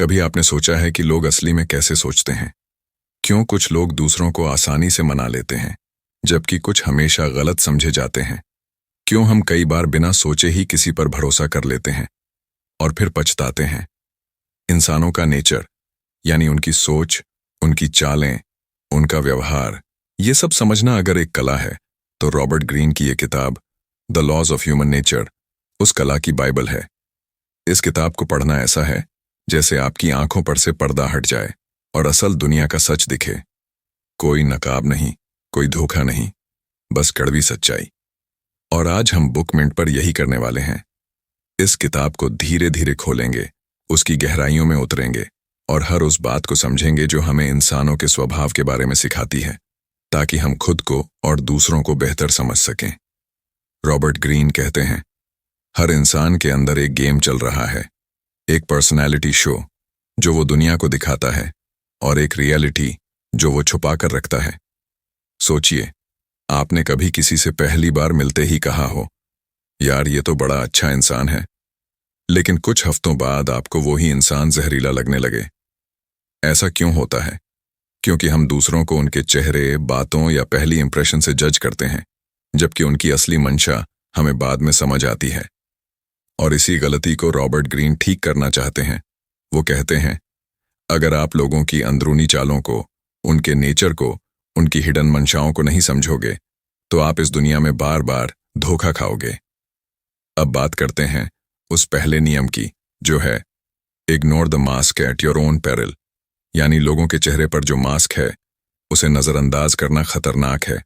कभी आपने सोचा है कि लोग असली में कैसे सोचते हैं? क्यों कुछ लोग दूसरों को आसानी से मना लेते हैं, जबकि कुछ हमेशा गलत समझे जाते हैं? क्यों हम कई बार बिना सोचे ही किसी पर भरोसा कर लेते हैं और फिर पछताते हैं? इंसानों का नेचर, यानी उनकी सोच, उनकी चालें, उनका व्यवहार, ये सब समझना अगर एक कला है, तो रॉबर्ट ग्रीन की ये किताब the laws of human nature उस कला की बाइबल है। इस किताब को पढ़ना ऐसा है जैसे आपकी आंखों पर से पर्दा हट जाए और असल दुनिया का सच दिखे। कोई नकाब नहीं, कोई धोखा नहीं, बस कड़वी सच्चाई। और आज हम बुक मिंट पर यही करने वाले हैं। इस किताब को धीरे धीरे खोलेंगे, उसकी गहराइयों में उतरेंगे और हर उस बात को समझेंगे जो हमें इंसानों के स्वभाव के बारे में सिखाती है, ताकि हम खुद को और दूसरों को बेहतर समझ सकें। रॉबर्ट ग्रीन कहते हैं, हर इंसान के अंदर एक गेम चल रहा है, एक पर्सनैलिटी शो जो वो दुनिया को दिखाता है और एक रियलिटी जो वो छुपा कर रखता है। सोचिए, आपने कभी किसी से पहली बार मिलते ही कहा हो, यार ये तो बड़ा अच्छा इंसान है, लेकिन कुछ हफ्तों बाद आपको वो ही इंसान जहरीला लगने लगे। ऐसा क्यों होता है? क्योंकि हम दूसरों को उनके चेहरे, बातों या पहली इंप्रेशन से जज करते हैं, जबकि उनकी असली मंशा हमें बाद में समझ आती है। और इसी गलती को रॉबर्ट ग्रीन ठीक करना चाहते हैं। वो कहते हैं, अगर आप लोगों की अंदरूनी चालों को, उनके नेचर को, उनकी हिडन मंशाओं को नहीं समझोगे, तो आप इस दुनिया में बार बार धोखा खाओगे। अब बात करते हैं उस पहले नियम की, जो है ignore the mask at your own peril, यानी लोगों के चेहरे पर जो मास्क है उसे नजरअंदाज करना खतरनाक है।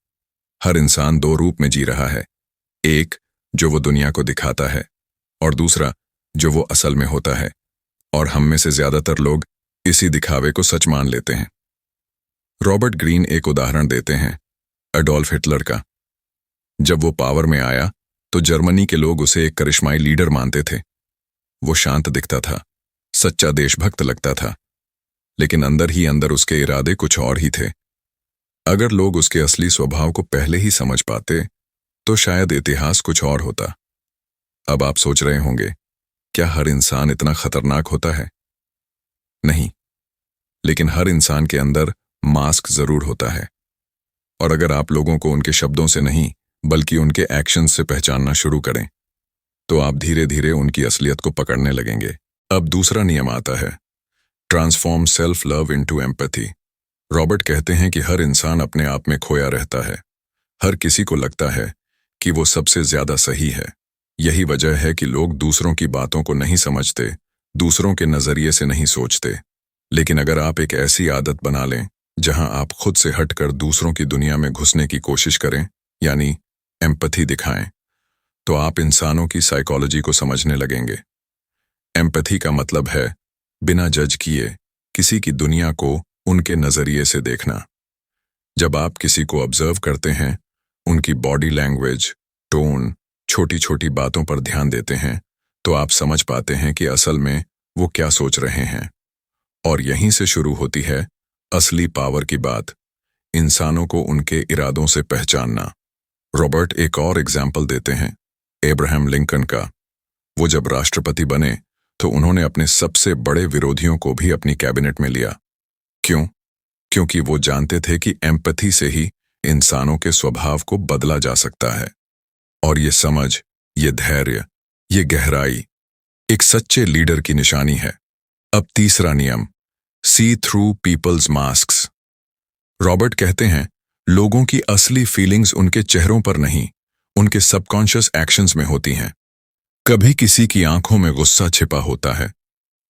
हर इंसान दो रूप में जी रहा है, एक जो वो दुनिया को दिखाता है और दूसरा जो वो असल में होता है। और हम में से ज्यादातर लोग इसी दिखावे को सच मान लेते हैं। रॉबर्ट ग्रीन एक उदाहरण देते हैं एडोल्फ हिटलर का। जब वो पावर में आया तो जर्मनी के लोग उसे एक करिश्माई लीडर मानते थे। वो शांत दिखता था, सच्चा देशभक्त लगता था, लेकिन अंदर ही अंदर उसके इरादे कुछ और ही थे। अगर लोग उसके असली स्वभाव को पहले ही समझ पाते तो शायद इतिहास कुछ और होता। अब आप सोच रहे होंगे, क्या हर इंसान इतना खतरनाक होता है? नहीं, लेकिन हर इंसान के अंदर मास्क जरूर होता है। और अगर आप लोगों को उनके शब्दों से नहीं बल्कि उनके एक्शंस से पहचानना शुरू करें, तो आप धीरे धीरे उनकी असलियत को पकड़ने लगेंगे। अब दूसरा नियम आता है, transform self love into empathy. Robert कहते हैं कि हर इंसान अपने आप में खोया रहता है। हर किसी को लगता है कि वो सबसे ज्यादा सही है। यही वजह है कि लोग दूसरों की बातों को नहीं समझते, दूसरों के नजरिए से नहीं सोचते। लेकिन अगर आप एक ऐसी आदत बना लें जहां आप खुद से हटकर दूसरों की दुनिया में घुसने की कोशिश करें, यानी एम्पैथी दिखाएं, तो आप इंसानों की साइकोलॉजी को समझने लगेंगे। एम्पैथी का मतलब है बिना जज किए किसी की दुनिया को उनके नजरिए से देखना। जब आप किसी को ऑब्जर्व करते हैं, उनकी बॉडी लैंग्वेज, टोन, छोटी छोटी बातों पर ध्यान देते हैं, तो आप समझ पाते हैं कि असल में वो क्या सोच रहे हैं। और यहीं से शुरू होती है असली पावर की बात, इंसानों को उनके इरादों से पहचानना। रॉबर्ट एक और एग्जाम्पल देते हैं एब्राहम लिंकन का। वो जब राष्ट्रपति बने तो उन्होंने अपने सबसे बड़े विरोधियों को भी अपनी कैबिनेट में लिया। क्यों? क्योंकि वो जानते थे कि एम्पैथी से ही इंसानों के स्वभाव को बदला जा सकता है। और ये समझ, ये धैर्य, ये गहराई एक सच्चे लीडर की निशानी है। अब तीसरा नियम, सी थ्रू पीपल्स मास्क्स। रॉबर्ट कहते हैं, लोगों की असली फीलिंग्स उनके चेहरों पर नहीं, उनके सबकॉन्शियस एक्शंस में होती हैं। कभी किसी की आंखों में गुस्सा छिपा होता है,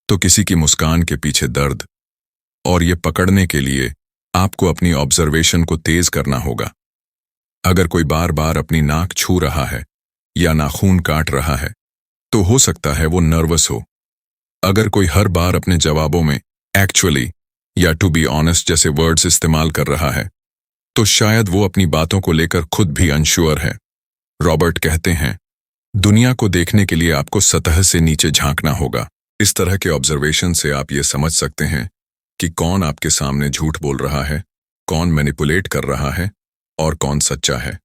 तो किसी की मुस्कान के पीछे दर्द। और ये पकड़ने के लिए आपको अपनी ऑब्जर्वेशन को तेज करना होगा। अगर कोई बार बार अपनी नाक छू रहा है या नाखून काट रहा है, तो हो सकता है वो नर्वस हो। अगर कोई हर बार अपने जवाबों में एक्चुअली या टू बी ऑनेस्ट जैसे वर्ड्स इस्तेमाल कर रहा है, तो शायद वो अपनी बातों को लेकर खुद भी अनश्योर है। रॉबर्ट कहते हैं, दुनिया को देखने के लिए आपको सतह से नीचे झांकना होगा। इस तरह के ऑब्जर्वेशन से आप ये समझ सकते हैं कि कौन आपके सामने झूठ बोल रहा है, कौन मैनिपुलेट कर रहा है और कौन सच्चा है।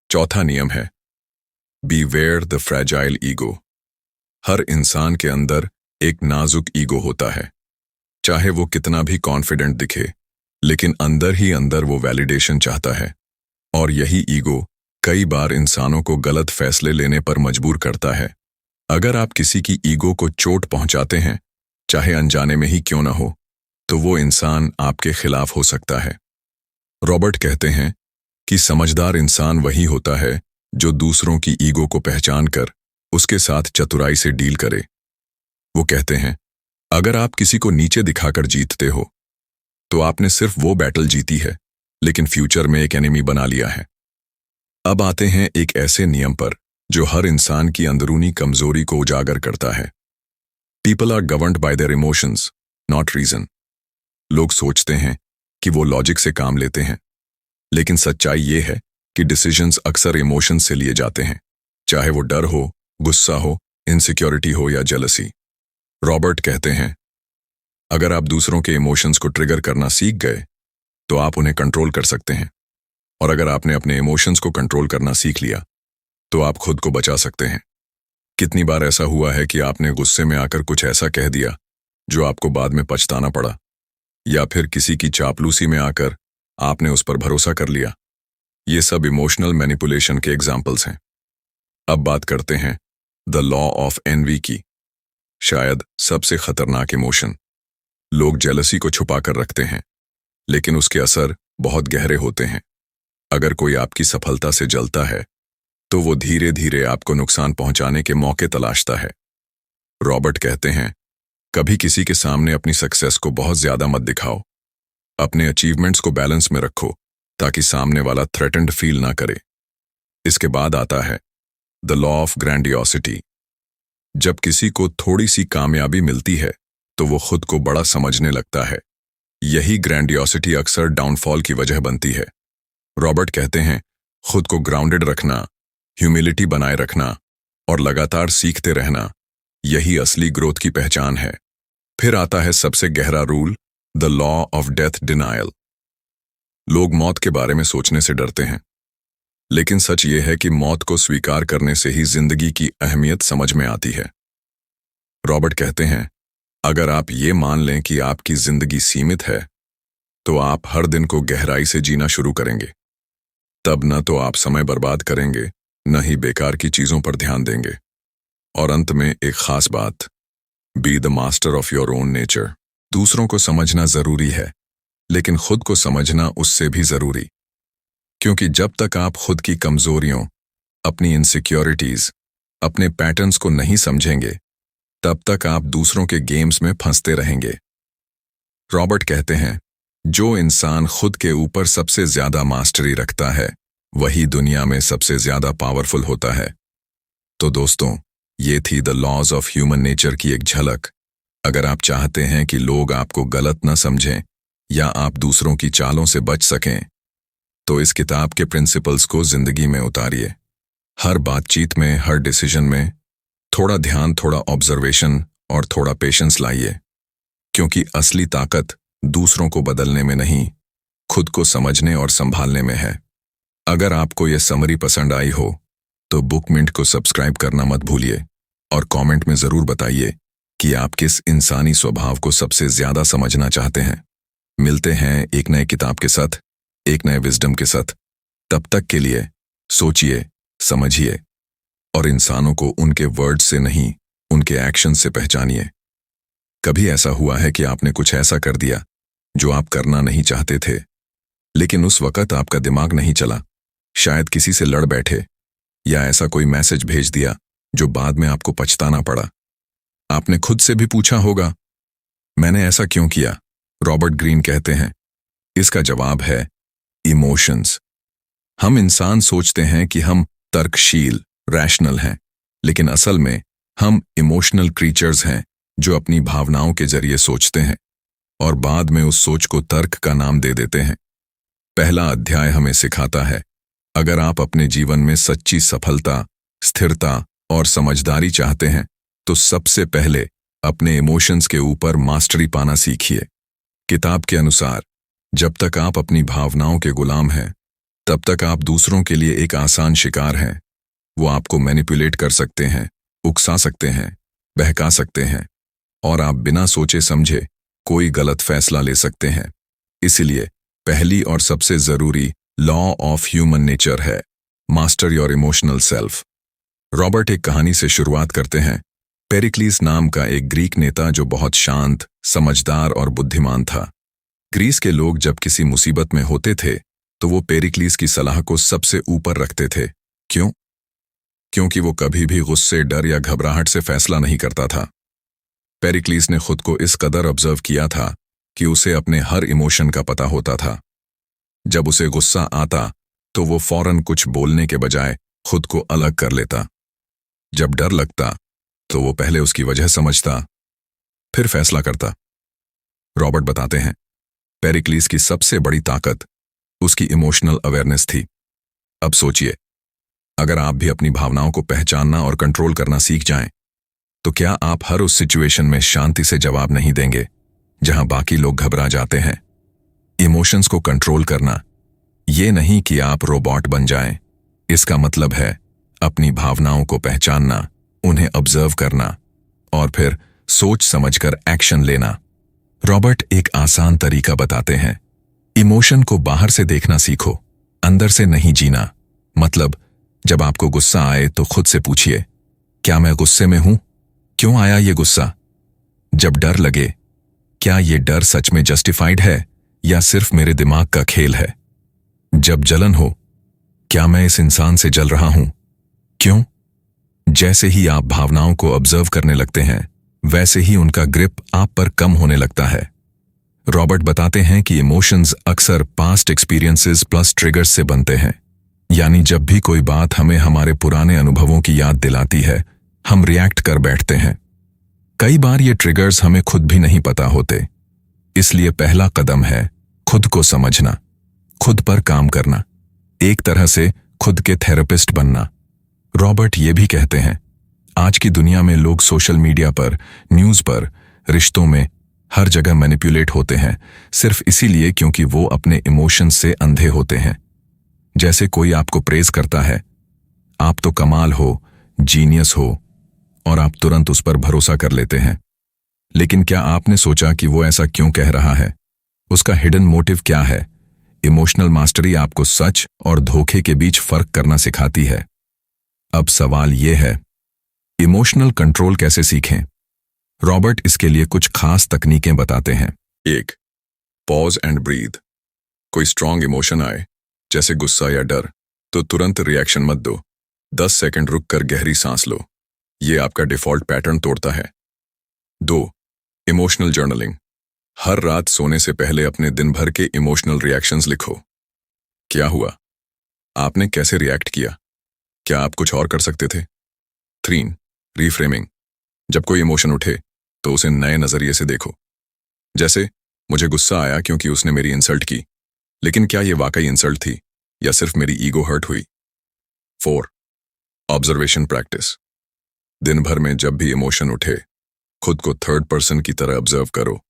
चौथा नियम है, बीवेयर द फ्रैजाइल ईगो। हर इंसान के अंदर एक नाजुक ईगो होता है, चाहे वो कितना भी कॉन्फिडेंट दिखे, लेकिन अंदर ही अंदर वो वैलिडेशन चाहता है। और यही ईगो कई बार इंसानों को गलत फैसले लेने पर मजबूर करता है। अगर आप किसी की ईगो को चोट पहुंचाते हैं, चाहे अनजाने में ही क्यों ना हो, तो वो इंसान आपके खिलाफ हो सकता है। रॉबर्ट कहते हैं कि समझदार इंसान वही होता है जो दूसरों की ईगो को पहचान कर उसके साथ चतुराई से डील करे। वो कहते हैं, अगर आप किसी को नीचे दिखाकर जीतते हो, तो आपने सिर्फ वो बैटल जीती है, लेकिन फ्यूचर में एक एनिमी बना लिया है। अब आते हैं एक ऐसे नियम पर जो हर इंसान की अंदरूनी कमजोरी को उजागर करता है। People are governed by their emotions, not reason. लोग सोचते हैं कि वो लॉजिक से काम लेते हैं, लेकिन सच्चाई ये है कि डिसीजंस अक्सर इमोशंस से लिए जाते हैं, चाहे वो डर हो, गुस्सा हो, इनसिक्योरिटी हो या जेलसी। रॉबर्ट कहते हैं, अगर आप दूसरों के इमोशंस को ट्रिगर करना सीख गए, तो आप उन्हें कंट्रोल कर सकते हैं। और अगर आपने अपने इमोशंस को कंट्रोल करना सीख लिया, तो आप खुद को बचा सकते हैं। कितनी बार ऐसा हुआ है कि आपने गुस्से में आकर कुछ ऐसा कह दिया जो आपको बाद में पछताना पड़ा, या फिर किसी की चापलूसी में आकर आपने उस पर भरोसा कर लिया। ये सब इमोशनल मैनिपुलेशन के एग्जाम्पल्स हैं। अब बात करते हैं द लॉ ऑफ एनवी की, शायद सबसे खतरनाक इमोशन। लोग जेलसी को छुपा कर रखते हैं, लेकिन उसके असर बहुत गहरे होते हैं। अगर कोई आपकी सफलता से जलता है, तो वो धीरे धीरे आपको नुकसान पहुंचाने के मौके तलाशता है। रॉबर्ट कहते हैं, कभी किसी के सामने अपनी सक्सेस को बहुत ज्यादा मत दिखाओ। अपने अचीवमेंट्स को बैलेंस में रखो, ताकि सामने वाला थ्रेटेंड फील ना करे। इसके बाद आता है द लॉ ऑफ ग्रैंडियोसिटी। जब किसी को थोड़ी सी कामयाबी मिलती है, तो वो खुद को बड़ा समझने लगता है। यही ग्रैंडियोसिटी अक्सर डाउनफॉल की वजह बनती है। रॉबर्ट कहते हैं, खुद को ग्राउंडेड रखना, ह्यूमिलिटी बनाए रखना और लगातार सीखते रहना, यही असली ग्रोथ की पहचान है। फिर आता है सबसे गहरा rule, the law of death denial. लोग मौत के बारे में सोचने से डरते हैं, लेकिन सच ये है कि मौत को स्वीकार करने से ही जिंदगी की अहमियत समझ में आती है। रॉबर्ट कहते हैं, अगर आप ये मान लें कि आपकी जिंदगी सीमित है, तो आप हर दिन को गहराई से जीना शुरू करेंगे। तब न तो आप समय बर्बाद करेंगे, न ही बेकार की चीजों पर ध्यान देंगे। और अंत में एक खास बात, be the master of your own nature. दूसरों को समझना जरूरी है, लेकिन खुद को समझना उससे भी जरूरी। क्योंकि जब तक आप खुद की कमजोरियों, अपनी इनसिक्योरिटीज, अपने पैटर्न्स को नहीं समझेंगे, तब तक आप दूसरों के गेम्स में फंसते रहेंगे। रॉबर्ट कहते हैं, जो इंसान खुद के ऊपर सबसे ज्यादा मास्टरी रखता है, वही दुनिया में सबसे ज्यादा पावरफुल होता है। तो दोस्तों, ये थी the laws of human nature की एक झलक। अगर आप चाहते हैं कि लोग आपको गलत न समझें या आप दूसरों की चालों से बच सकें, तो इस किताब के प्रिंसिपल्स को जिंदगी में उतारिए। हर बातचीत में, हर डिसीजन में थोड़ा ध्यान, थोड़ा ऑब्जर्वेशन और थोड़ा पेशेंस लाइए। क्योंकि असली ताकत दूसरों को बदलने में नहीं, खुद को समझने और संभालने में है। अगर आपको यह समरी पसंद आई हो, तो बुक मिंट को सब्सक्राइब करना मत भूलिए और कमेंट में जरूर बताइए कि आप किस इंसानी स्वभाव को सबसे ज्यादा समझना चाहते हैं। मिलते हैं एक नए किताब के साथ, एक नए विजडम के साथ। तब तक के लिए सोचिए, समझिए और इंसानों को उनके वर्ड्स से नहीं, उनके एक्शन से पहचानिए। कभी ऐसा हुआ है कि आपने कुछ ऐसा कर दिया जो आप करना नहीं चाहते थे, लेकिन उस वक्त आपका दिमाग नहीं चला? शायद किसी से लड़ बैठे या ऐसा कोई मैसेज भेज दिया जो बाद में आपको पछताना पड़ा। आपने खुद से भी पूछा होगा, मैंने ऐसा क्यों किया? रॉबर्ट ग्रीन कहते हैं, इसका जवाब है इमोशंस। हम इंसान सोचते हैं कि हम तर्कशील, रैशनल हैं, लेकिन असल में हम इमोशनल क्रीचर्स हैं जो अपनी भावनाओं के जरिए सोचते हैं और बाद में उस सोच को तर्क का नाम दे देते हैं। पहला अध्याय हमें सिखाता है, अगर आप अपने जीवन में सच्ची सफलता, स्थिरता और समझदारी चाहते हैं, तो सबसे पहले अपने इमोशंस के ऊपर मास्टरी पाना सीखिए। किताब के अनुसार, जब तक आप अपनी भावनाओं के गुलाम हैं, तब तक आप दूसरों के लिए एक आसान शिकार हैं। वो आपको मैनिपुलेट कर सकते हैं, उकसा सकते हैं, बहका सकते हैं और आप बिना सोचे समझे कोई गलत फैसला ले सकते हैं। इसीलिए पहली और सबसे जरूरी लॉ ऑफ ह्यूमन नेचर है master your emotional self. Robert एक कहानी से शुरुआत करते हैं। पेरिक्लीस नाम का एक ग्रीक नेता जो बहुत शांत, समझदार और बुद्धिमान था। ग्रीस के लोग जब किसी मुसीबत में होते थे तो वो पेरिक्लीस की सलाह को सबसे ऊपर रखते थे। क्यों? क्योंकि वो कभी भी गुस्से, डर या घबराहट से फैसला नहीं करता था। पेरिक्लीस ने खुद को इस कदर ऑब्जर्व किया था कि उसे अपने हर इमोशन का पता होता था। जब उसे गुस्सा आता तो वो फौरन कुछ बोलने के बजाय खुद को अलग कर लेता। जब डर लगता तो वो पहले उसकी वजह समझता, फिर फैसला करता। रॉबर्ट बताते हैं, पेरिक्लीस की सबसे बड़ी ताकत उसकी इमोशनल अवेयरनेस थी। अब सोचिए, अगर आप भी अपनी भावनाओं को पहचानना और कंट्रोल करना सीख जाएं, तो क्या आप हर उस सिचुएशन में शांति से जवाब नहीं देंगे जहां बाकी लोग घबरा जाते हैं? इमोशंस को कंट्रोल करना ये नहीं कि आप रोबोट बन जाएं। इसका मतलब है अपनी भावनाओं को पहचानना, उन्हें ऑब्जर्व करना और फिर सोच समझकर एक्शन लेना। रॉबर्ट एक आसान तरीका बताते हैं। इमोशन को बाहर से देखना सीखो, अंदर से नहीं जीना। मतलब जब आपको गुस्सा आए तो खुद से पूछिए, क्या मैं गुस्से में हूं? क्यों आया ये गुस्सा? जब डर लगे, क्या ये डर सच में जस्टिफाइड है या सिर्फ मेरे दिमाग का खेल है? जब जलन हो, क्या मैं इस इंसान से जल रहा हूं? क्यों? जैसे ही आप भावनाओं को ऑब्जर्व करने लगते हैं, वैसे ही उनका ग्रिप आप पर कम होने लगता है। रॉबर्ट बताते हैं कि इमोशंस अक्सर पास्ट एक्सपीरियंसेस प्लस ट्रिगर्स से बनते हैं। यानी जब भी कोई बात हमें हमारे पुराने अनुभवों की याद दिलाती है, हम रिएक्ट कर बैठते हैं। कई बार ये ट्रिगर्स हमें खुद भी नहीं पता होते। इसलिए पहला कदम है खुद को समझना, खुद पर काम करना, एक तरह से खुद के थेरेपिस्ट बनना। रॉबर्ट ये भी कहते हैं, आज की दुनिया में लोग सोशल मीडिया पर, न्यूज़ पर, रिश्तों में हर जगह मैनिपुलेट होते हैं, सिर्फ इसीलिए क्योंकि वो अपने इमोशंस से अंधे होते हैं। जैसे कोई आपको प्रेज करता है, आप तो कमाल हो, जीनियस हो, और आप तुरंत उस पर भरोसा कर लेते हैं। लेकिन क्या आपने सोचा कि वो ऐसा क्यों कह रहा है? उसका हिडन मोटिव क्या है? इमोशनल मास्टरी आपको सच और धोखे के बीच फर्क करना सिखाती है। अब सवाल यह है, इमोशनल कंट्रोल कैसे सीखें? रॉबर्ट इसके लिए कुछ खास तकनीकें बताते हैं। 1. Pause and breathe. कोई स्ट्रॉन्ग इमोशन आए, जैसे गुस्सा या डर, तो तुरंत रिएक्शन मत दो। 10 सेकंड रुक कर गहरी सांस लो। ये आपका डिफॉल्ट पैटर्न तोड़ता है। 2. Emotional journaling. हर रात सोने से पहले अपने दिन भर के इमोशनल रिएक्शंस लिखो। क्या हुआ? आपने कैसे रिएक्ट किया? क्या आप कुछ और कर सकते थे? 3. रीफ्रेमिंग। जब कोई इमोशन उठे तो उसे नए नजरिए से देखो। जैसे, मुझे गुस्सा आया क्योंकि उसने मेरी इंसल्ट की, लेकिन क्या यह वाकई इंसल्ट थी या सिर्फ मेरी ईगो हर्ट हुई? 4. Observation practice. दिन भर में जब भी इमोशन उठे, खुद को थर्ड पर्सन की तरह ऑब्जर्व करो।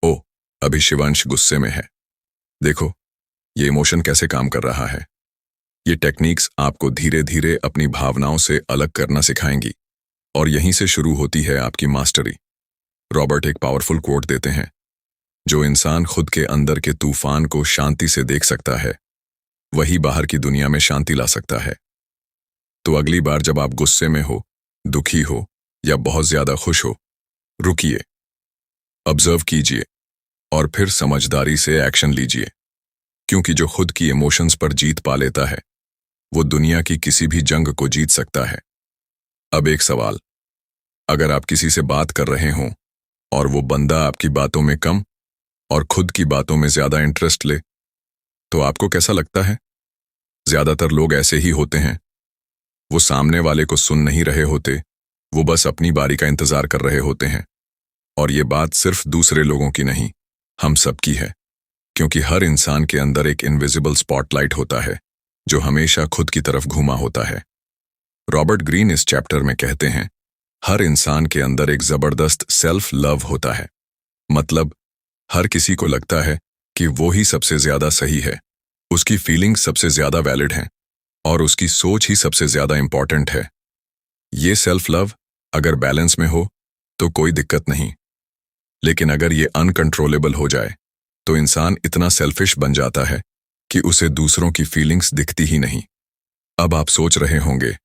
ओ, अभी शिवांश गुस्से में है। देखो, ये इमोशन कैसे काम कर रहा है। ये टेक्निक्स आपको धीरे धीरे अपनी भावनाओं से अलग करना सिखाएंगी और यहीं से शुरू होती है आपकी मास्टरी। रॉबर्ट एक पावरफुल कोट देते हैं, जो इंसान खुद के अंदर के तूफान को शांति से देख सकता है, वही बाहर की दुनिया में शांति ला सकता है। तो अगली बार जब आप गुस्से में हो, दुखी हो या बहुत ज्यादा खुश हो, रुकिए, ऑब्जर्व कीजिए और फिर समझदारी से एक्शन लीजिए। क्योंकि जो खुद की इमोशंस पर जीत पा लेता है, वो दुनिया की किसी भी जंग को जीत सकता है। अब एक सवाल, अगर आप किसी से बात कर रहे हों और वो बंदा आपकी बातों में कम और खुद की बातों में ज्यादा इंटरेस्ट ले, तो आपको कैसा लगता है? ज्यादातर लोग ऐसे ही होते हैं। वो सामने वाले को सुन नहीं रहे होते, वो बस अपनी बारी का इंतजार कर रहे होते हैं। और ये बात सिर्फ दूसरे लोगों की नहीं, हम सबकी है। क्योंकि हर इंसान के अंदर एक इनविजिबल स्पॉटलाइट होता है जो हमेशा खुद की तरफ घूमा होता है। रॉबर्ट ग्रीन इस चैप्टर में कहते हैं, हर इंसान के अंदर एक जबरदस्त सेल्फ लव होता है। मतलब हर किसी को लगता है कि वो ही सबसे ज्यादा सही है, उसकी फीलिंग्स सबसे ज्यादा वैलिड हैं और उसकी सोच ही सबसे ज्यादा इंपॉर्टेंट है। ये सेल्फ लव अगर बैलेंस में हो तो कोई दिक्कत नहीं, लेकिन अगर ये अनकंट्रोलेबल हो जाए तो इंसान इतना सेल्फिश बन जाता है कि उसे दूसरों की फीलिंग्स दिखती ही नहीं। अब आप सोच रहे होंगे,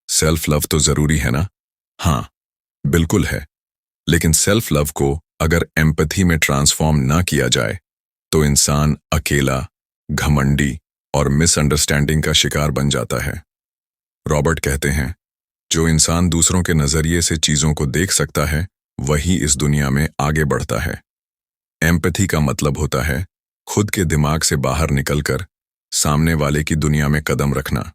सेल्फ लव तो जरूरी है ना? हाँ, बिल्कुल है। लेकिन सेल्फ लव को अगर एम्पैथी में ट्रांसफॉर्म ना किया जाए तो इंसान अकेला, घमंडी और मिसअंडरस्टैंडिंग का शिकार बन जाता है। रॉबर्ट कहते हैं, जो इंसान दूसरों के नजरिए से चीजों को देख सकता है वही इस दुनिया में आगे बढ़ता है। एम्पैथी का मतलब होता है खुद के दिमाग से बाहर निकलकर सामने वाले की दुनिया में कदम रखना।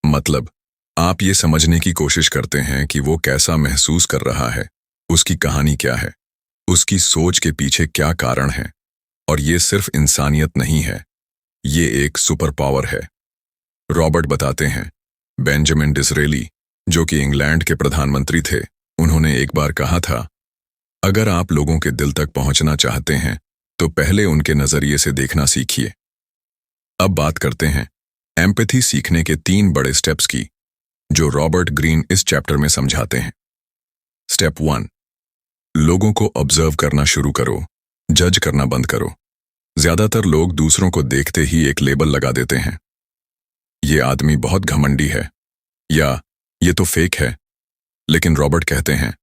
मतलब आप ये समझने की कोशिश करते हैं कि वो कैसा महसूस कर रहा है, उसकी कहानी क्या है, उसकी सोच के पीछे क्या कारण है। और ये सिर्फ इंसानियत नहीं है, ये एक सुपर पावर है। रॉबर्ट बताते हैं, बेंजामिन डिसरेली, जो कि इंग्लैंड के प्रधानमंत्री थे, उन्होंने एक बार कहा था, अगर आप लोगों के दिल तक पहुंचना चाहते हैं तो पहले उनके नजरिए से देखना सीखिए। अब बात करते हैं एम्पैथी सीखने के 3 बड़े स्टेप्स की, जो रॉबर्ट ग्रीन इस चैप्टर में समझाते हैं। स्टेप 1, लोगों को ऑब्जर्व करना शुरू करो, जज करना बंद करो। ज्यादातर लोग दूसरों को देखते ही एक लेबल लगा देते हैं, ये आदमी बहुत घमंडी है या ये तो फेक है। लेकिन रॉबर्ट कहते हैं,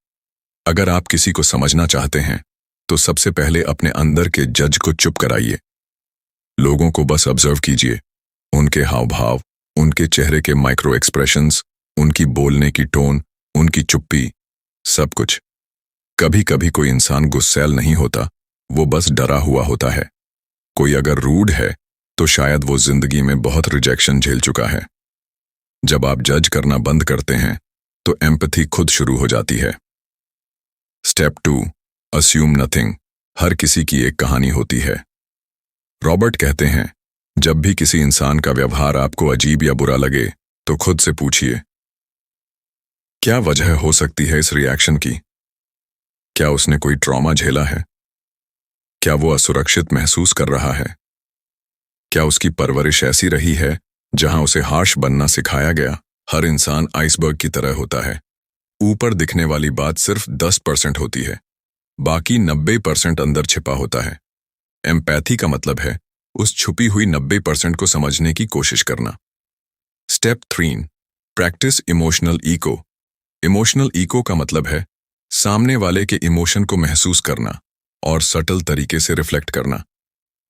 अगर आप किसी को समझना चाहते हैं तो सबसे पहले अपने अंदर के जज को चुप कराइए। लोगों को बस ऑब्जर्व कीजिए, उनके हाव भाव, उनके चेहरे के माइक्रो एक्सप्रेशंस, उनकी बोलने की टोन, उनकी चुप्पी, सब कुछ। कभी कभी कोई इंसान गुस्सैल नहीं होता, वो बस डरा हुआ होता है। कोई अगर रूड है तो शायद वो जिंदगी में बहुत रिजेक्शन झेल चुका है। जब आप जज करना बंद करते हैं तो एम्पैथी खुद शुरू हो जाती है। Step 2, assume nothing. हर किसी की एक कहानी होती है। रॉबर्ट कहते हैं, जब भी किसी इंसान का व्यवहार आपको अजीब या बुरा लगे तो खुद से पूछिए, क्या वजह हो सकती है इस रिएक्शन की? क्या उसने कोई ट्रॉमा झेला है? क्या वो असुरक्षित महसूस कर रहा है? क्या उसकी परवरिश ऐसी रही है जहां उसे हार्श बनना सिखाया गया? हर इंसान आइसबर्ग की तरह होता है। ऊपर दिखने वाली बात सिर्फ 10% होती है, बाकी 90% अंदर छिपा होता है। एम्पैथी का मतलब है उस छुपी हुई 90% को समझने की कोशिश करना। Step 3, practice emotional echo. Emotional echo का मतलब है सामने वाले के इमोशन को महसूस करना और सटल तरीके से रिफ्लेक्ट करना।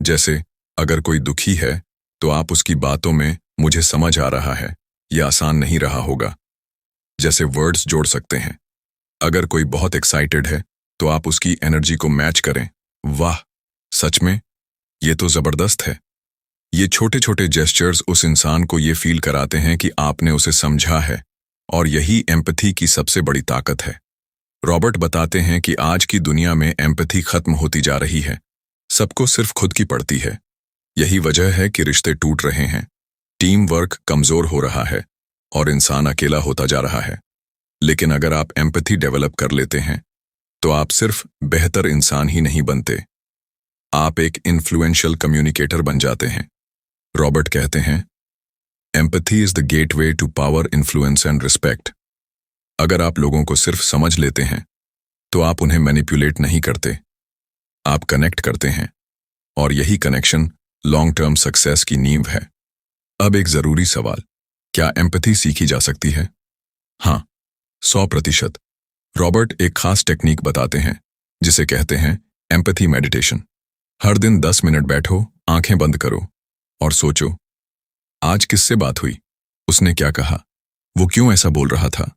जैसे अगर कोई दुखी है तो आप उसकी बातों में मुझे समझ आ रहा है, यह आसान नहीं रहा होगा, जैसे वर्ड्स जोड़ सकते हैं। अगर कोई बहुत एक्साइटेड है तो आप उसकी एनर्जी को मैच करें, वाह सच में ये तो जबरदस्त है। ये छोटे छोटे जेस्चर्स उस इंसान को ये फील कराते हैं कि आपने उसे समझा है, और यही एम्पैथी की सबसे बड़ी ताकत है। रॉबर्ट बताते हैं कि आज की दुनिया में एम्पैथी खत्म होती जा रही है, सबको सिर्फ खुद की पड़ती है। यही वजह है कि रिश्ते टूट रहे हैं, टीम वर्क कमजोर हो रहा है और इंसान अकेला होता जा रहा है। लेकिन अगर आप एम्पैथी डेवलप कर लेते हैं तो आप सिर्फ बेहतर इंसान ही नहीं बनते, आप एक इन्फ्लुएंशियल कम्युनिकेटर बन जाते हैं। रॉबर्ट कहते हैं, empathy is the gateway to power, influence and respect. अगर आप लोगों को सिर्फ समझ लेते हैं तो आप उन्हें मैनिपुलेट नहीं करते, आप कनेक्ट करते हैं, और यही कनेक्शन लॉन्ग टर्म सक्सेस की नींव है। अब एक जरूरी सवाल, क्या एम्पैथी सीखी जा सकती है? हाँ, 100%। रॉबर्ट एक खास टेक्निक बताते हैं जिसे कहते हैं एम्पैथी मेडिटेशन। हर दिन 10 मिनट बैठो, आंखें बंद करो और सोचो, आज किससे बात हुई, उसने क्या कहा, वो क्यों ऐसा बोल रहा था,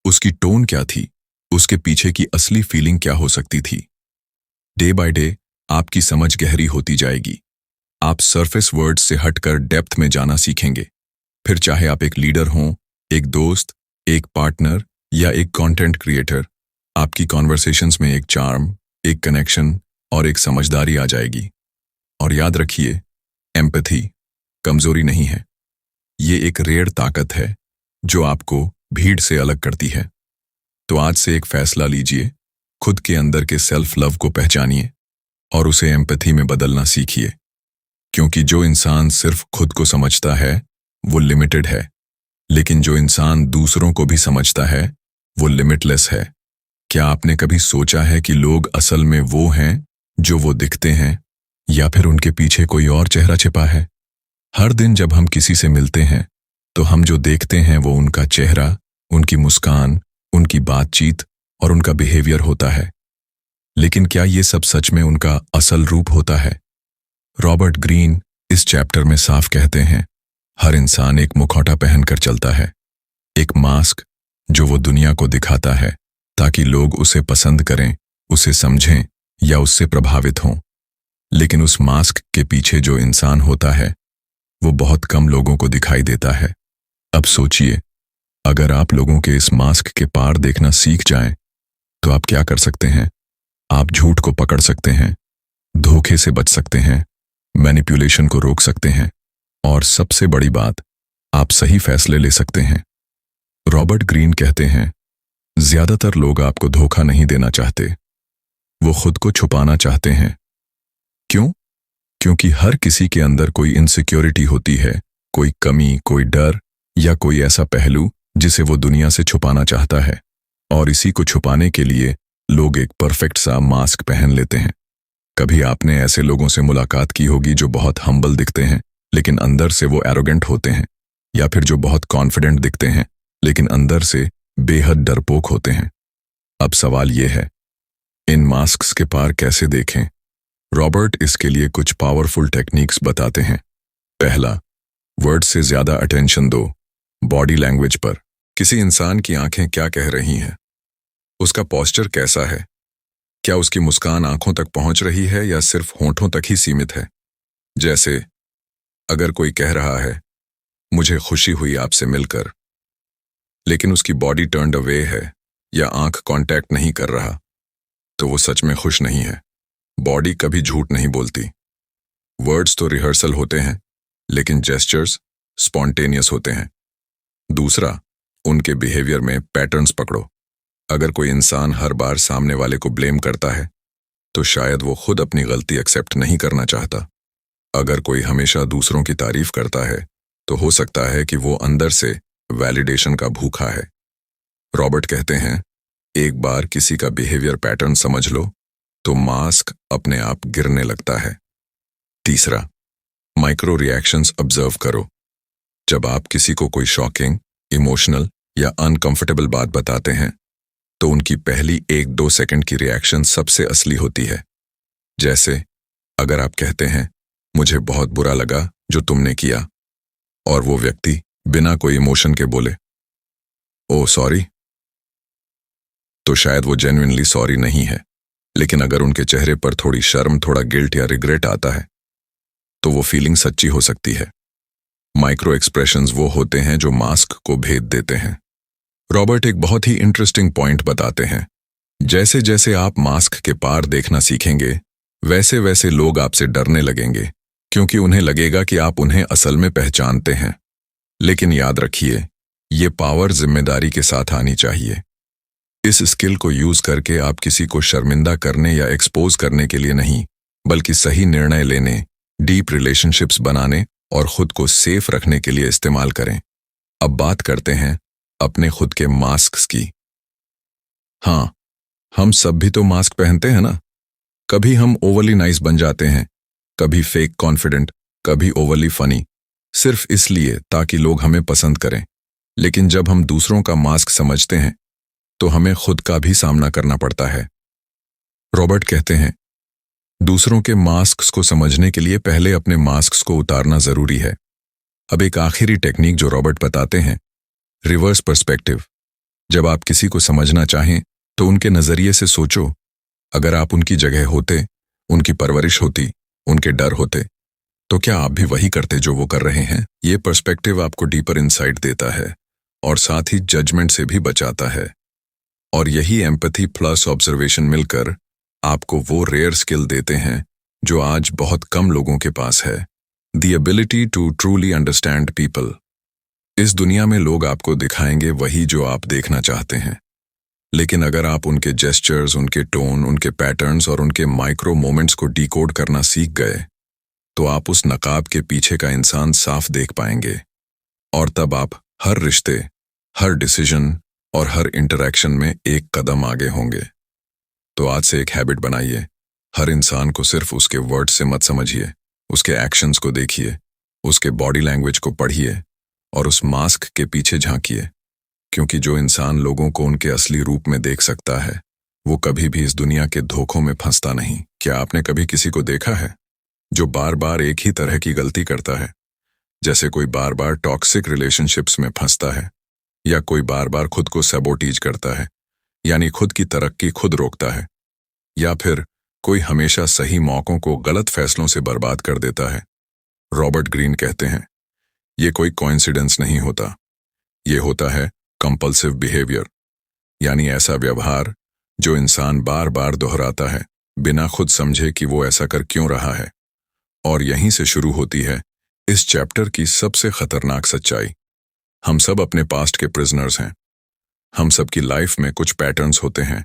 उसकी टोन क्या थी, उसके पीछे की असली फीलिंग क्या हो सकती थी। डे बाय डे आपकी समझ गहरी होती जाएगी, आप सरफेस वर्ड्स से हटकर डेप्थ में जाना सीखेंगे। फिर चाहे आप एक लीडर हों, एक दोस्त, एक पार्टनर या एक कंटेंट क्रिएटर, आपकी कॉन्वर्सेशंस में एक चार्म, एक कनेक्शन और एक समझदारी आ जाएगी। और याद रखिए, एम्पैथी कमजोरी नहीं है, ये एक रेयर ताकत है जो आपको भीड़ से अलग करती है। तो आज से एक फैसला लीजिए, खुद के अंदर के सेल्फ लव को पहचानिए और उसे एम्पैथी में बदलना सीखिए। क्योंकि जो इंसान सिर्फ खुद को समझता है वो लिमिटेड है, लेकिन जो इंसान दूसरों को भी समझता है वो लिमिटलेस है। क्या आपने कभी सोचा है कि लोग असल में वो हैं जो वो दिखते हैं, या फिर उनके पीछे कोई और चेहरा छिपा है? हर दिन जब हम किसी से मिलते हैं तो हम जो देखते हैं वो उनका चेहरा, उनकी मुस्कान, उनकी बातचीत और उनका बिहेवियर होता है। लेकिन क्या ये सब सच में उनका असल रूप होता है? रॉबर्ट ग्रीन इस चैप्टर में साफ कहते हैं, हर इंसान एक मुखौटा पहनकर चलता है, एक मास्क जो वो दुनिया को दिखाता है ताकि लोग उसे पसंद करें, उसे समझें या उससे प्रभावित हों। लेकिन उस मास्क के पीछे जो इंसान होता है वो बहुत कम लोगों को दिखाई देता है। अब सोचिए, अगर आप लोगों के इस मास्क के पार देखना सीख जाएं, तो आप क्या कर सकते हैं? आप झूठ को पकड़ सकते हैं, धोखे से बच सकते हैं, मैनिपुलेशन को रोक सकते हैं और सबसे बड़ी बात, आप सही फैसले ले सकते हैं। रॉबर्ट ग्रीन कहते हैं, ज्यादातर लोग आपको धोखा नहीं देना चाहते, वो खुद को छुपाना चाहते हैं। क्यों? क्योंकि हर किसी के अंदर कोई इनसिक्योरिटी होती है, कोई कमी, कोई डर या कोई ऐसा पहलू जिसे वो दुनिया से छुपाना चाहता है। और इसी को छुपाने के लिए लोग एक परफेक्ट सा मास्क पहन लेते हैं। कभी आपने ऐसे लोगों से मुलाकात की होगी जो बहुत हम्बल दिखते हैं लेकिन अंदर से वो एरोगेंट होते हैं, या फिर जो बहुत कॉन्फिडेंट दिखते हैं लेकिन अंदर से बेहद डरपोक होते हैं। अब सवाल ये है, इन मास्क्स के पार कैसे देखें? रॉबर्ट इसके लिए कुछ पावरफुल टेक्निक्स बताते हैं। पहला, वर्ड से ज्यादा अटेंशन दो बॉडी लैंग्वेज पर। किसी इंसान की आंखें क्या कह रही हैं? उसका पोस्चर कैसा है? क्या उसकी मुस्कान आंखों तक पहुंच रही है या सिर्फ होंठों तक ही सीमित है? जैसे अगर कोई कह रहा है, मुझे खुशी हुई आपसे मिलकर, लेकिन उसकी बॉडी टर्न्ड अवे है या आंख कांटेक्ट नहीं कर रहा, तो वो सच में खुश नहीं है। बॉडी कभी झूठ नहीं बोलती। वर्ड्स तो रिहर्सल होते हैं, लेकिन जेस्चर्स स्पॉन्टेनियस होते हैं। दूसरा, उनके बिहेवियर में पैटर्न्स पकड़ो। अगर कोई इंसान हर बार सामने वाले को ब्लेम करता है, तो शायद वो खुद अपनी गलती एक्सेप्ट नहीं करना चाहता। अगर कोई हमेशा दूसरों की तारीफ करता है, तो हो सकता है कि वो अंदर से वैलिडेशन का भूखा है। रॉबर्ट कहते हैं, एक बार किसी का बिहेवियर पैटर्न समझ लो तो मास्क अपने आप गिरने लगता है। तीसरा, माइक्रो रिएक्शंस ऑब्जर्व करो। जब आप किसी को कोई शॉकिंग, इमोशनल या अनकंफर्टेबल बात बताते हैं, तो उनकी पहली 1-2 सेकंड की रिएक्शन सबसे असली होती है। जैसे अगर आप कहते हैं, मुझे बहुत बुरा लगा जो तुमने किया, और वो व्यक्ति बिना कोई इमोशन के बोले, ओह सॉरी, तो शायद वो जेन्युइनली सॉरी नहीं है। लेकिन अगर उनके चेहरे पर थोड़ी शर्म, थोड़ा गिल्ट या रिग्रेट आता है, तो वो फीलिंग सच्ची हो सकती है। माइक्रो एक्सप्रेशंस वो होते हैं जो मास्क को भेद देते हैं। रॉबर्ट एक बहुत ही इंटरेस्टिंग पॉइंट बताते हैं। जैसे जैसे आप मास्क के पार देखना सीखेंगे, वैसे वैसे लोग आपसे डरने लगेंगे, क्योंकि उन्हें लगेगा कि आप उन्हें असल में पहचानते हैं। लेकिन याद रखिए, ये पावर जिम्मेदारी के साथ आनी चाहिए। इस स्किल को यूज करके आप किसी को शर्मिंदा करने या एक्सपोज करने के लिए नहीं, बल्कि सही निर्णय लेने, डीप रिलेशनशिप्स बनाने और खुद को सेफ रखने के लिए इस्तेमाल करें। अब बात करते हैं अपने खुद के मास्क्स की। हाँ, हम सब भी तो मास्क पहनते हैं ना। कभी हम ओवरली नाइस बन जाते हैं, कभी फेक कॉन्फिडेंट, कभी ओवरली फनी, सिर्फ इसलिए ताकि लोग हमें पसंद करें। लेकिन जब हम दूसरों का मास्क समझते हैं, तो हमें खुद का भी सामना करना पड़ता है। रॉबर्ट कहते हैं, दूसरों के मास्क्स को समझने के लिए पहले अपने मास्क्स को उतारना जरूरी है। अब एक आखिरी टेक्निक जो रॉबर्ट बताते हैं, रिवर्स पर्सपेक्टिव। जब आप किसी को समझना चाहें, तो उनके नजरिए से सोचो। अगर आप उनकी जगह होते, उनकी परवरिश होती, उनके डर होते, तो क्या आप भी वही करते जो वो कर रहे हैं? ये पर्सपेक्टिव आपको डीपर इंसाइट देता है और साथ ही जजमेंट से भी बचाता है। और यही एम्पैथी प्लस ऑब्जर्वेशन मिलकर आपको वो रेयर स्किल देते हैं जो आज बहुत कम लोगों के पास है, the ability to truly understand people. इस दुनिया में लोग आपको दिखाएंगे वही जो आप देखना चाहते हैं, लेकिन अगर आप उनके जेस्चर्स, उनके टोन, उनके पैटर्न्स और उनके माइक्रो मोमेंट्स को डिकोड करना सीख गए, तो आप उस नकाब के पीछे का इंसान साफ देख पाएंगे। और तब आप हर रिश्ते, हर डिसीजन और हर इंटरैक्शन में एक कदम आगे होंगे। तो आज से एक हैबिट बनाइए, हर इंसान को सिर्फ उसके वर्ड से मत समझिए, उसके एक्शंस को देखिए, उसके बॉडी लैंग्वेज को पढ़िए और उस मास्क के पीछे झांकिए, क्योंकि जो इंसान लोगों को उनके असली रूप में देख सकता है वो कभी भी इस दुनिया के धोखों में फंसता नहीं। क्या आपने कभी किसी को देखा है जो बार बार एक ही तरह की गलती करता है, जैसे कोई बार बार टॉक्सिक रिलेशनशिप्स में फंसता है, या कोई बार बार खुद को सैबोटेज करता है, यानी खुद की तरक्की खुद रोकता है, या फिर कोई हमेशा सही मौकों को गलत फैसलों से बर्बाद कर देता है? रॉबर्ट ग्रीन कहते हैं, ये कोई कोइंसिडेंस नहीं होता, ये होता है कंपल्सिव बिहेवियर, यानी ऐसा व्यवहार जो इंसान बार बार दोहराता है बिना खुद समझे कि वो ऐसा कर क्यों रहा है। और यहीं से शुरू होती है इस चैप्टर की सबसे खतरनाक सच्चाई। हम सब अपने पास्ट के प्रिजनर्स हैं। हम सब की लाइफ में कुछ पैटर्न्स होते हैं,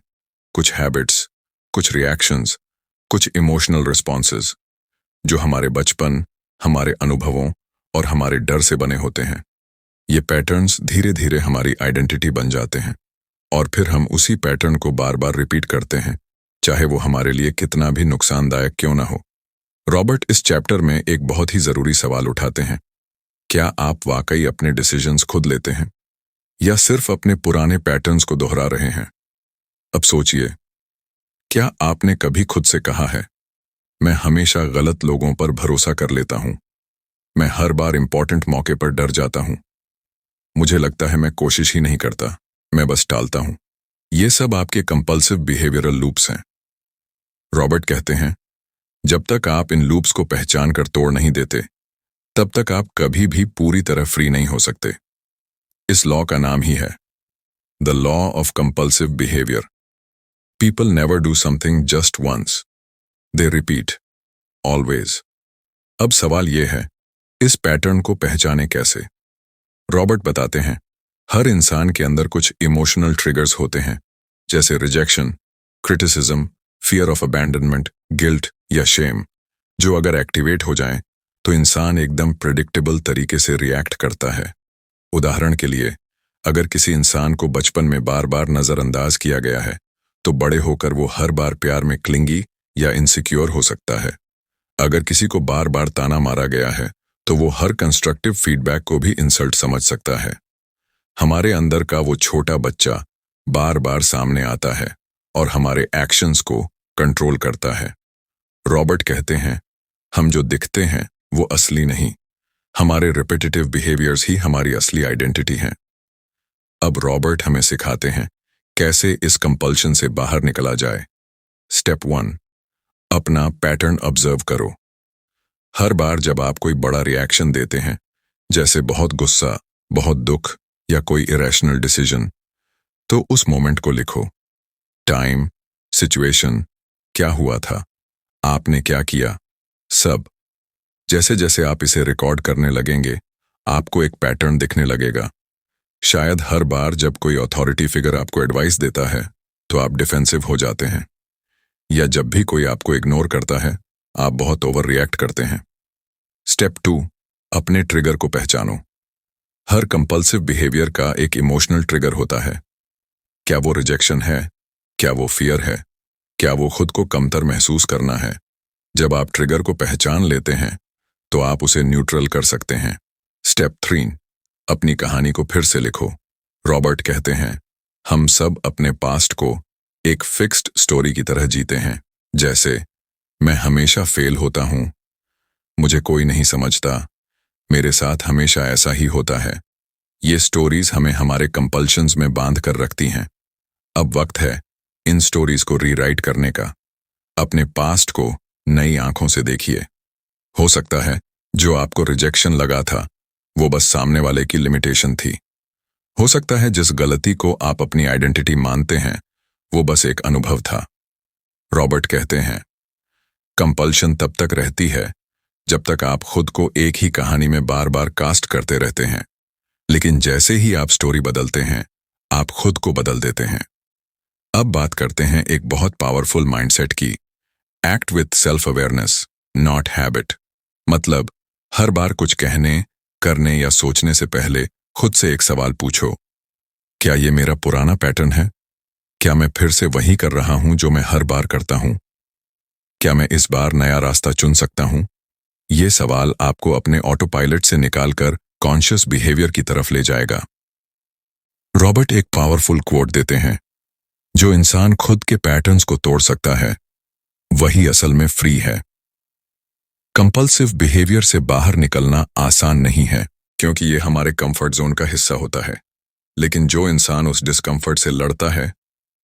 कुछ हैबिट्स, कुछ रिएक्शंस, कुछ इमोशनल रिस्पॉन्सेज, जो हमारे बचपन, हमारे अनुभवों और हमारे डर से बने होते हैं। ये पैटर्न्स धीरे धीरे हमारी आइडेंटिटी बन जाते हैं और फिर हम उसी पैटर्न को बार बार रिपीट करते हैं, चाहे वो हमारे लिए कितना भी नुकसानदायक क्यों ना हो। रॉबर्ट इस चैप्टर में एक बहुत ही जरूरी सवाल उठाते हैं, क्या आप वाकई अपने डिसीजंस खुद लेते हैं या सिर्फ अपने पुराने पैटर्न्स को दोहरा रहे हैं? अब सोचिए, क्या आपने कभी खुद से कहा है, मैं हमेशा गलत लोगों पर भरोसा कर लेता हूं, मैं हर बार इंपॉर्टेंट मौके पर डर जाता हूं, मुझे लगता है मैं कोशिश ही नहीं करता, मैं बस टालता हूं? ये सब आपके कंपल्सिव बिहेवियरल लूप्स हैं। रॉबर्ट कहते हैं, जब तक आप इन लूप्स को पहचान कर तोड़ नहीं देते, तब तक आप कभी भी पूरी तरह फ्री नहीं हो सकते। इस लॉ का नाम ही है the law of compulsive behaviour. People never do something just once, they repeat always. अब सवाल यह है, इस पैटर्न को पहचाने कैसे? रॉबर्ट बताते हैं, हर इंसान के अंदर कुछ इमोशनल ट्रिगर्स होते हैं, जैसे rejection, criticism, fear of abandonment, guilt या शेम, जो अगर एक्टिवेट हो जाएं तो इंसान एकदम प्रेडिक्टेबल तरीके से रिएक्ट करता है। उदाहरण के लिए, अगर किसी इंसान को बचपन में बार बार नजरअंदाज किया गया है तो बड़े होकर वो हर बार प्यार में क्लिंगी या इनसिक्योर हो सकता है। अगर किसी को बार बार ताना मारा गया है तो वो हर कंस्ट्रक्टिव फीडबैक को भी इंसल्ट समझ सकता है। हमारे अंदर का वो छोटा बच्चा बार बार सामने आता है और हमारे एक्शंस को कंट्रोल करता है। रॉबर्ट कहते हैं, हम जो दिखते हैं वो असली नहीं, हमारे रिपीटेटिव बिहेवियर्स ही हमारी असली आइडेंटिटी हैं। अब रॉबर्ट हमें सिखाते हैं कैसे इस कंपल्शन से बाहर निकला जाए। स्टेप 1, अपना पैटर्न ऑब्जर्व करो। हर बार जब आप कोई बड़ा रिएक्शन देते हैं, जैसे बहुत गुस्सा, बहुत दुख या कोई इरेशनल डिसीजन, तो उस मोमेंट को लिखो। टाइम, सिचुएशन, क्या हुआ था, आपने क्या किया, सब। जैसे जैसे आप इसे रिकॉर्ड करने लगेंगे, आपको एक पैटर्न दिखने लगेगा। शायद हर बार जब कोई अथॉरिटी फिगर आपको एडवाइस देता है तो आप डिफेंसिव हो जाते हैं, या जब भी कोई आपको इग्नोर करता है आप बहुत ओवर रिएक्ट करते हैं। स्टेप 2, अपने ट्रिगर को पहचानो। हर कंपल्सिव बिहेवियर का एक इमोशनल ट्रिगर होता है। क्या वो रिजेक्शन है? क्या वो फियर है? क्या वो खुद को कमतर महसूस करना है? जब आप ट्रिगर को पहचान लेते हैं तो आप उसे न्यूट्रल कर सकते हैं। स्टेप 3, अपनी कहानी को फिर से लिखो। रॉबर्ट कहते हैं, हम सब अपने पास्ट को एक फिक्स्ड स्टोरी की तरह जीते हैं, जैसे मैं हमेशा फेल होता हूं, मुझे कोई नहीं समझता, मेरे साथ हमेशा ऐसा ही होता है। ये स्टोरीज हमें हमारे कंपल्शंस में बांध कर रखती हैं। अब वक्त है इन स्टोरीज को रीराइट करने का। अपने पास्ट को नई आंखों से देखिए। हो सकता है जो आपको रिजेक्शन लगा था वो बस सामने वाले की लिमिटेशन थी। हो सकता है जिस गलती को आप अपनी आइडेंटिटी मानते हैं वो बस एक अनुभव था। रॉबर्ट कहते हैं, कंपल्शन तब तक रहती है जब तक आप खुद को एक ही कहानी में बार बार कास्ट करते रहते हैं, लेकिन जैसे ही आप स्टोरी बदलते हैं आप खुद को बदल देते हैं। अब बात करते हैं एक बहुत पावरफुल माइंडसेट की, act with self awareness, not habit. मतलब हर बार कुछ कहने, करने या सोचने से पहले खुद से एक सवाल पूछो, क्या ये मेरा पुराना पैटर्न है? क्या मैं फिर से वही कर रहा हूं जो मैं हर बार करता हूं? क्या मैं इस बार नया रास्ता चुन सकता हूं? ये सवाल आपको अपने ऑटो पायलट से निकालकर कॉन्शियस बिहेवियर की तरफ ले जाएगा। रॉबर्ट एक पावरफुल कोट देते हैं, जो इंसान खुद के पैटर्न्स को तोड़ सकता है वही असल में फ्री है। कंपल्सिव बिहेवियर से बाहर निकलना आसान नहीं है, क्योंकि ये हमारे कंफर्ट जोन का हिस्सा होता है। लेकिन जो इंसान उस डिस्कम्फर्ट से लड़ता है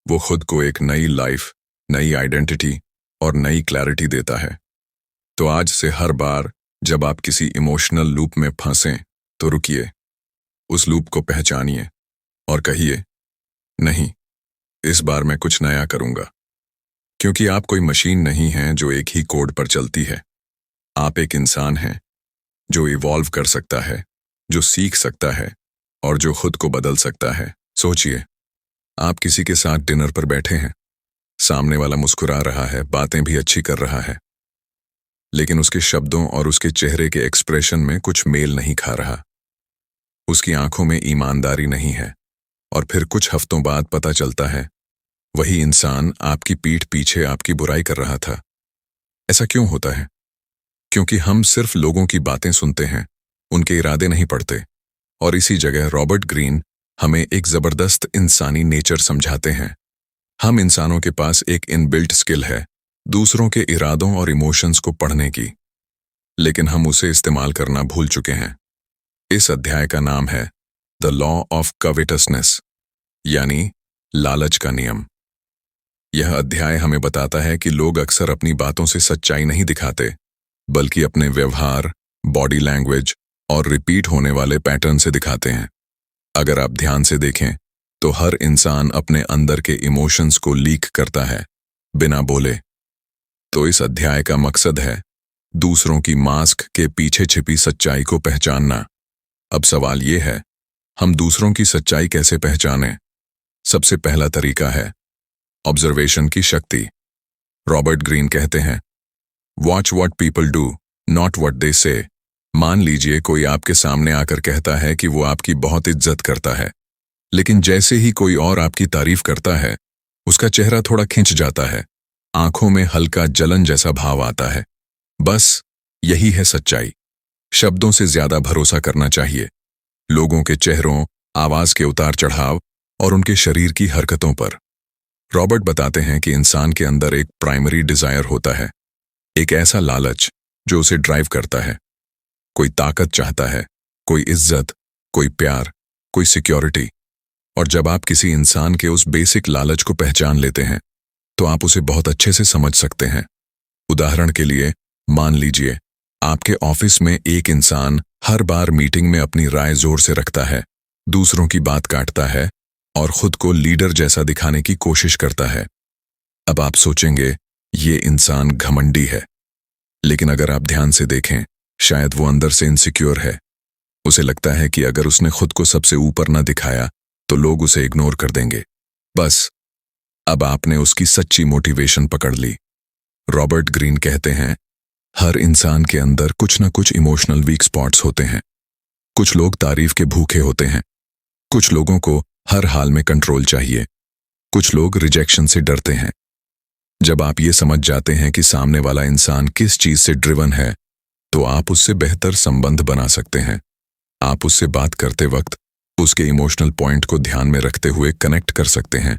वो खुद को एक नई लाइफ, नई आइडेंटिटी और नई क्लैरिटी देता है। तो आज से हर बार जब आप किसी इमोशनल लूप में फंसें तो रुकिए, उस लूप को पहचानिए और कहिए, नहीं, इस बार मैं कुछ नया करूंगा। क्योंकि आप कोई मशीन नहीं हैं जो एक ही कोड पर चलती है। आप एक इंसान हैं जो इवॉल्व कर सकता है, जो सीख सकता है और जो खुद को बदल सकता है। सोचिए, आप किसी के साथ डिनर पर बैठे हैं, सामने वाला मुस्कुरा रहा है, बातें भी अच्छी कर रहा है, लेकिन उसके शब्दों और उसके चेहरे के एक्सप्रेशन में कुछ मेल नहीं खा रहा। उसकी आंखों में ईमानदारी नहीं है। और फिर कुछ हफ्तों बाद पता चलता है वही इंसान आपकी पीठ पीछे आपकी बुराई कर रहा था। ऐसा क्यों होता है? क्योंकि हम सिर्फ लोगों की बातें सुनते हैं, उनके इरादे नहीं पढ़ते। और इसी जगह रॉबर्ट ग्रीन हमें एक जबरदस्त इंसानी नेचर समझाते हैं। हम इंसानों के पास एक इनबिल्ट स्किल है दूसरों के इरादों और इमोशंस को पढ़ने की, लेकिन हम उसे इस्तेमाल करना भूल चुके हैं। इस अध्याय का नाम है द लॉ ऑफ कविटसनेस, यानी लालच का नियम। यह अध्याय हमें बताता है कि लोग अक्सर अपनी बातों से सच्चाई नहीं दिखाते, बल्कि अपने व्यवहार, बॉडी लैंग्वेज और रिपीट होने वाले पैटर्न से दिखाते हैं। अगर आप ध्यान से देखें तो हर इंसान अपने अंदर के इमोशंस को लीक करता है, बिना बोले। तो इस अध्याय का मकसद है दूसरों की मास्क के पीछे छिपी सच्चाई को पहचानना। अब सवाल ये है, हम दूसरों की सच्चाई कैसे पहचानें? सबसे पहला तरीका है ऑब्जर्वेशन की शक्ति। रॉबर्ट ग्रीन कहते हैं, watch what people do, not what they से। मान लीजिए कोई आपके सामने आकर कहता है कि वो आपकी बहुत इज्जत करता है, लेकिन जैसे ही कोई और आपकी तारीफ करता है उसका चेहरा थोड़ा खिंच जाता है, आंखों में हल्का जलन जैसा भाव आता है। बस यही है सच्चाई। शब्दों से ज्यादा भरोसा करना चाहिए लोगों के चेहरों, आवाज के उतार चढ़ाव और उनके शरीर की हरकतों पर। रॉबर्ट बताते हैं कि इंसान के अंदर एक प्राइमरी डिजायर होता है, एक ऐसा लालच जो उसे ड्राइव करता है। कोई ताकत चाहता है, कोई इज्जत, कोई प्यार, कोई सिक्योरिटी। और जब आप किसी इंसान के उस बेसिक लालच को पहचान लेते हैं तो आप उसे बहुत अच्छे से समझ सकते हैं। उदाहरण के लिए, मान लीजिए आपके ऑफिस में एक इंसान हर बार मीटिंग में अपनी राय जोर से रखता है, दूसरों की बात काटता है और खुद को लीडर जैसा दिखाने की कोशिश करता है। अब आप सोचेंगे ये इंसान घमंडी है, लेकिन अगर आप ध्यान से देखें शायद वो अंदर से इनसिक्योर है। उसे लगता है कि अगर उसने खुद को सबसे ऊपर न दिखाया तो लोग उसे इग्नोर कर देंगे। बस अब आपने उसकी सच्ची मोटिवेशन पकड़ ली। रॉबर्ट ग्रीन कहते हैं, हर इंसान के अंदर कुछ न कुछ इमोशनल वीक स्पॉट्स होते हैं। कुछ लोग तारीफ के भूखे होते हैं, कुछ लोगों को हर हाल में कंट्रोल चाहिए, कुछ लोग रिजेक्शन से डरते हैं। जब आप ये समझ जाते हैं कि सामने वाला इंसान किस चीज से ड्रिवन है तो आप उससे बेहतर संबंध बना सकते हैं। आप उससे बात करते वक्त उसके इमोशनल पॉइंट को ध्यान में रखते हुए कनेक्ट कर सकते हैं।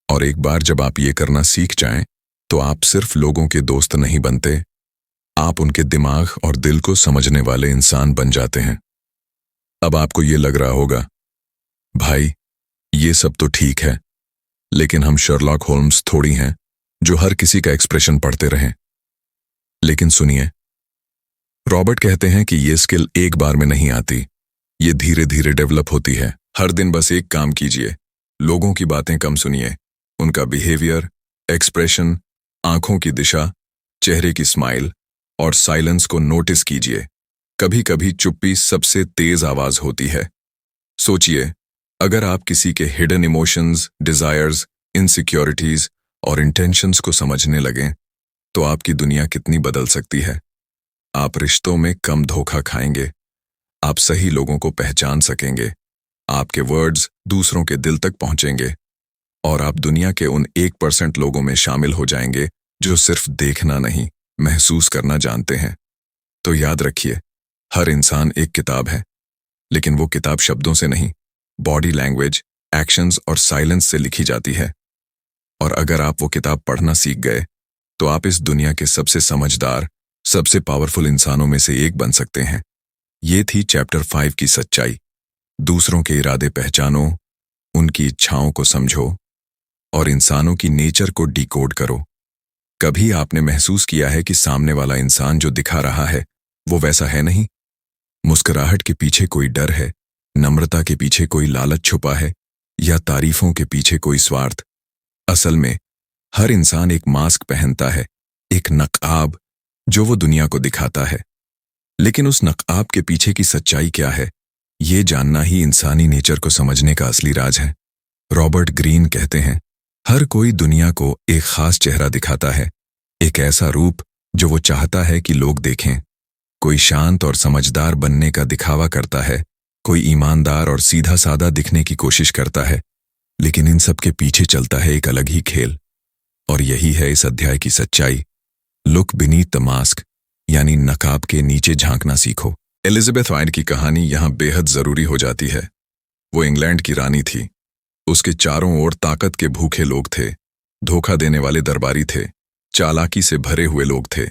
और एक बार जब आप ये करना सीख जाएं तो आप सिर्फ लोगों के दोस्त नहीं बनते, आप उनके दिमाग और दिल को समझने वाले इंसान बन जाते हैं। अब आपको ये लग रहा होगा, भाई ये सब तो ठीक है, लेकिन हम शर्लॉक होल्म्स थोड़ी हैं जो हर किसी का एक्सप्रेशन पढ़ते रहें। लेकिन सुनिए, रॉबर्ट कहते हैं कि ये स्किल एक बार में नहीं आती, ये धीरे धीरे डेवलप होती है। हर दिन बस एक काम कीजिए, लोगों की बातें कम सुनिए, उनका बिहेवियर, एक्सप्रेशन, आंखों की दिशा, चेहरे की स्माइल और साइलेंस को नोटिस कीजिए। कभी कभी चुप्पी सबसे तेज आवाज होती है। सोचिए, अगर आप किसी के हिडन इमोशंस, डिजायर्स, इनसिक्योरिटीज और इंटेंशंस को समझने लगें तो आपकी दुनिया कितनी बदल सकती है। आप रिश्तों में कम धोखा खाएंगे, आप सही लोगों को पहचान सकेंगे, आपके वर्ड्स दूसरों के दिल तक पहुंचेंगे और आप दुनिया के उन 1% लोगों में शामिल हो जाएंगे जो सिर्फ देखना नहीं, महसूस करना जानते हैं। तो याद रखिए, हर इंसान एक किताब है, लेकिन वो किताब शब्दों से नहीं, बॉडी लैंग्वेज, एक्शंस और साइलेंस से लिखी जाती है। और अगर आप वो किताब पढ़ना सीख गए, तो आप इस दुनिया के सबसे समझदार, सबसे पावरफुल इंसानों में से एक बन सकते हैं। ये थी चैप्टर 5 की सच्चाई। दूसरों के इरादे पहचानो, उनकी इच्छाओं को समझो और इंसानों की नेचर को डिकोड करो। कभी आपने महसूस किया है कि सामने वाला इंसान जो दिखा रहा है वो वैसा है नहीं? मुस्कुराहट के पीछे कोई डर है, नम्रता के पीछे कोई लालच छुपा है, या तारीफों के पीछे कोई स्वार्थ? असल में हर इंसान एक मास्क पहनता है, एक नकाब जो वो दुनिया को दिखाता है। लेकिन उस नकाब के पीछे की सच्चाई क्या है, ये जानना ही इंसानी नेचर को समझने का असली राज है। रॉबर्ट ग्रीन कहते हैं, हर कोई दुनिया को एक खास चेहरा दिखाता है, एक ऐसा रूप जो वो चाहता है कि लोग देखें। कोई शांत और समझदार बनने का दिखावा करता है, कोई ईमानदार और सीधा साधा दिखने की कोशिश करता है, लेकिन इन सब के पीछे चलता है एक अलग ही खेल। और यही है इस अध्याय की सच्चाई। लुक बीनीथ द मास्क, यानी नकाब के नीचे झांकना सीखो। एलिजाबेथ वाइन की कहानी यहाँ बेहद जरूरी हो जाती है। वो इंग्लैंड की रानी थी। उसके चारों ओर ताकत के भूखे लोग थे, धोखा देने वाले दरबारी थे, चालाकी से भरे हुए लोग थे।